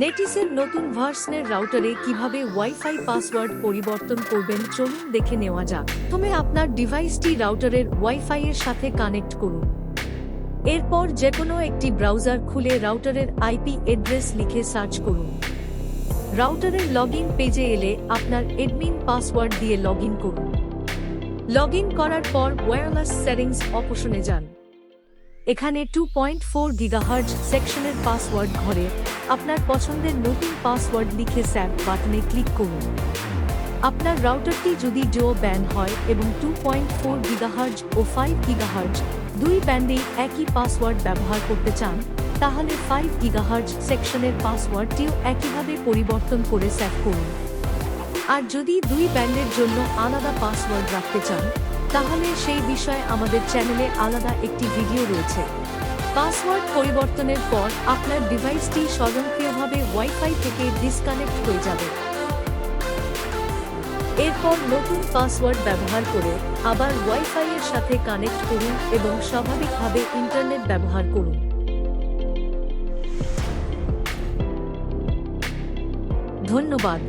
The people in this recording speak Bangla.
নেটিসের নতুন ভার্সনের রাউটারে কিভাবে ওয়াইফাই পাসওয়ার্ড পরিবর্তন করবেন চলুন দেখে নেওয়া যাক। প্রথমে আপনার ডিভাইসটি রাউটারের ওয়াইফাই এর সাথে কানেক্ট করুন। এরপর যেকোনো একটি ব্রাউজার খুলে রাউটারের আইপি অ্যাড্রেস লিখে সার্চ করুন। রাউটারের লগইন পেজে এলে আপনার অ্যাডমিন পাসওয়ার্ড দিয়ে লগইন করুন। লগইন করার পর ওয়্যারলেস সেটিংস অপশনে যান। এখানে 2.4 গিগাহার্জ সেকশনের পাসওয়ার্ড ঘরে আপনার পছন্দের নতুন পাসওয়ার্ড লিখে সেভ বাটনে ক্লিক করুন। আপনার রাউটারটি যদি ডুও ব্যান্ড হয় এবং 2.4 গিগাহার্জ ও 5 গিগাহার্জ দুই ব্যান্ডেই একই পাসওয়ার্ড ব্যবহার করতে চান, তাহলে 5 গিগাহার্জ সেকশনের পাসওয়ার্ডটিও একইভাবে পরিবর্তন করে সেভ করুন। আর যদি দুই ব্যান্ডের জন্য আলাদা পাসওয়ার্ড রাখতে চান, তাহলে সেই বিষয়ে আমাদের চ্যানেলে আলাদা একটি ভিডিও রয়েছে। পাসওয়ার্ড পরিবর্তনের পর আপনার ডিভাইসটি স্বয়ংক্রিয়ভাবে ওয়াইফাই থেকে ডিসকানেক্ট হয়ে যাবে। এরপর নতুন পাসওয়ার্ড ব্যবহার করে আবার ওয়াইফাই এর সাথে কানেক্ট করুন এবং স্বাভাবিকভাবে ইন্টারনেট ব্যবহার করুন। ধন্যবাদ।